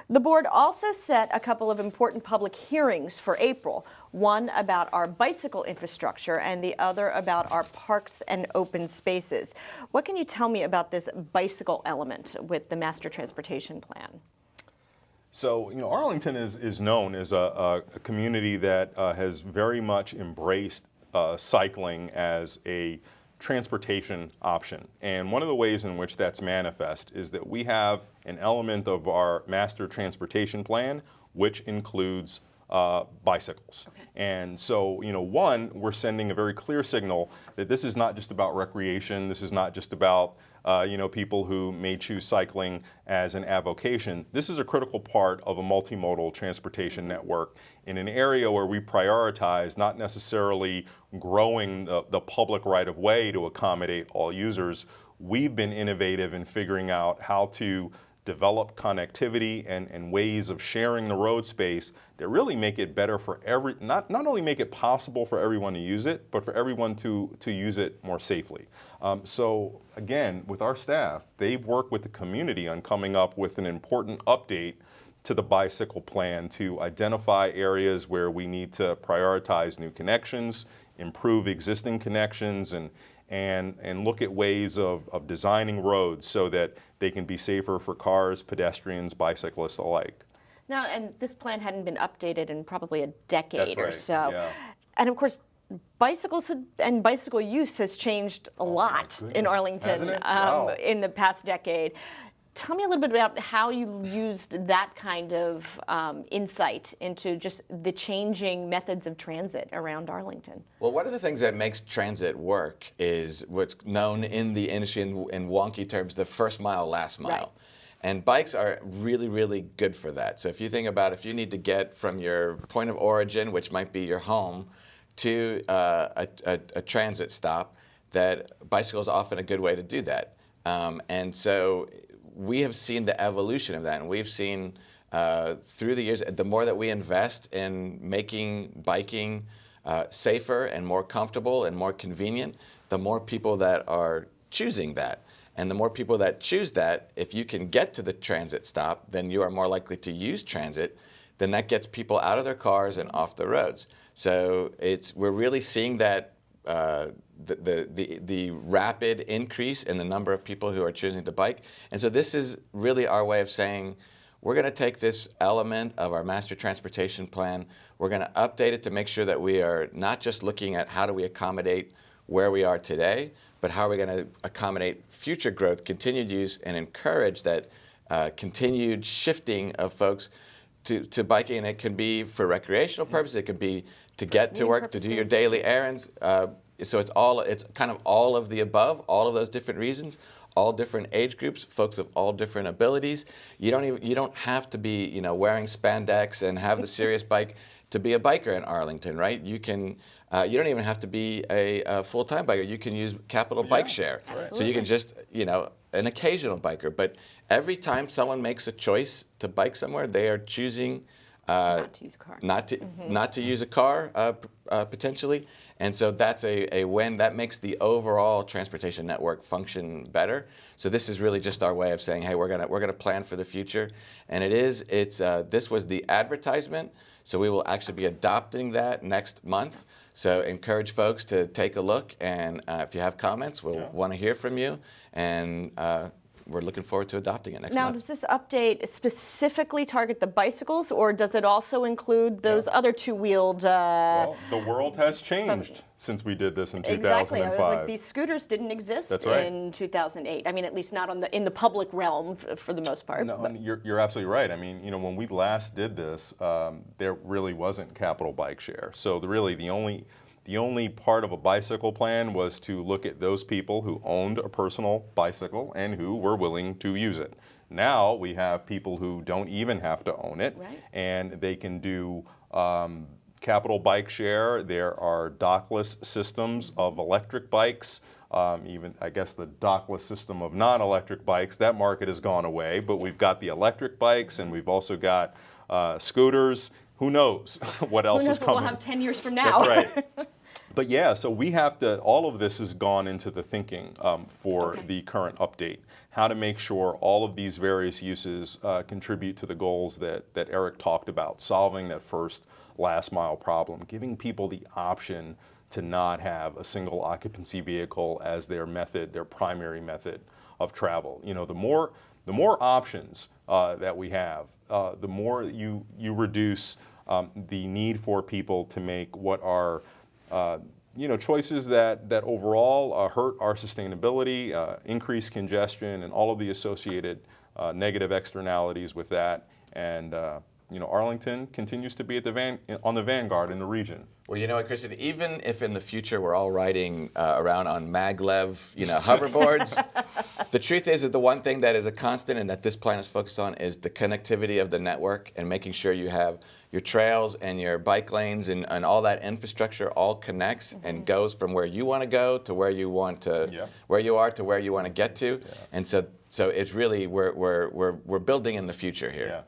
The board also set a couple of important public hearings for April, one about our bicycle infrastructure and the other about our parks and open spaces. What can you tell me about this bicycle element with the master transportation plan? So, Arlington is known as a community that has very much embraced cycling as a transportation option. And one of the ways in which that's manifest is that we have an element of our master transportation plan which includes bicycles. Okay. And so, one, we're sending a very clear signal that this is not just about recreation, this is not just about people who may choose cycling as an avocation. This is a critical part of a multimodal transportation network in an area where we prioritize not necessarily growing the public right-of-way to accommodate all users. We've been innovative in figuring out how to develop connectivity and ways of sharing the road space that really make it better for not only make it possible for everyone to use it, but for everyone to use it more safely. So again, with our staff, they've worked with the community on coming up with an important update to the bicycle plan to identify areas where we need to prioritize new connections, improve existing connections, and look at ways of designing roads so that they can be safer for cars, pedestrians, bicyclists alike. Now, and this plan hadn't been updated in probably a decade or so. Yeah. And of course, bicycles and bicycle use has changed a lot in Arlington Wow. in the past decade. Tell me a little bit about how you used that kind of insight into just the changing methods of transit around Arlington. Well, one of the things that makes transit work is what's known in the industry in wonky terms, the first mile, last mile. Right. And bikes are really, really good for that. So if you think about if you need to get from your point of origin, which might be your home, to a transit stop, that bicycle is often a good way to do that. And so we have seen the evolution of that, and we've seen through the years, the more that we invest in making biking safer and more comfortable and more convenient, the more people that are choosing that. And the more people that choose that, if you can get to the transit stop, then you are more likely to use transit. Then that gets people out of their cars and off the roads. So we're really seeing that the rapid increase in the number of people who are choosing to bike. And so this is really our way of saying, we're going to take this element of our master transportation plan, we're going to update it to make sure that we are not just looking at how do we accommodate where we are today, but how are we going to accommodate future growth, continued use, and encourage that continued shifting of folks to biking. And it can be for recreational purposes, it can be to get to work, to do your daily errands. So it's kind of all of the above, all of those different reasons, all different age groups, folks of all different abilities. You don't have to be wearing spandex and have the serious bike to be a biker in Arlington, right? You can. You don't even have to be a full-time biker. You can use Capital Bike Share. Absolutely. So you can just an occasional biker. But every time someone makes a choice to bike somewhere, they are choosing not to use a car. Not to use a car potentially. And so that's a win. That makes the overall transportation network function better. So this is really just our way of saying, hey, we're gonna plan for the future. And this was the advertisement. So we will actually be adopting that next month. So encourage folks to take a look, and if you have comments, we'll want to hear from you. And we're looking forward to adopting it next month. Now, does this update specifically target the bicycles, or does it also include those other two-wheeled? Well, the world has changed since we did this in 2005. Exactly. I was like, these scooters didn't exist in 2008. I mean, at least not in the public realm for the most part. No, you're absolutely right. I mean, when we last did this, there really wasn't Capital Bike Share. So the only part of a bicycle plan was to look at those people who owned a personal bicycle and who were willing to use it. Now we have people who don't even have to own it, right, and they can do Capital Bike Share. There are dockless systems of electric bikes. Even, I guess, the dockless system of non-electric bikes, that market has gone away, but we've got the electric bikes, and we've also got scooters. Who knows what else is coming? We'll have 10 years from now. That's right. But yeah, so we have to, all of this has gone into the thinking for Okay. the current update, how to make sure all of these various uses contribute to the goals that Eric talked about, solving that first last mile problem, giving people the option to not have a single occupancy vehicle as their method, their primary method of travel. You know, the more options that we have, the more you reduce the need for people to make what are choices that overall hurt our sustainability, increase congestion, and all of the associated negative externalities with that. And Arlington continues to be at on the vanguard in the region. Well, you know what, Christian? Even if in the future we're all riding around on maglev, hoverboards, the truth is that the one thing that is a constant and that this plan is focused on is the connectivity of the network and making sure you have your trails and your bike lanes and all that infrastructure all connects and goes from where you want to go to where you want to, where you are to where you want to get to. And so it's really we're building in the future here. Yeah.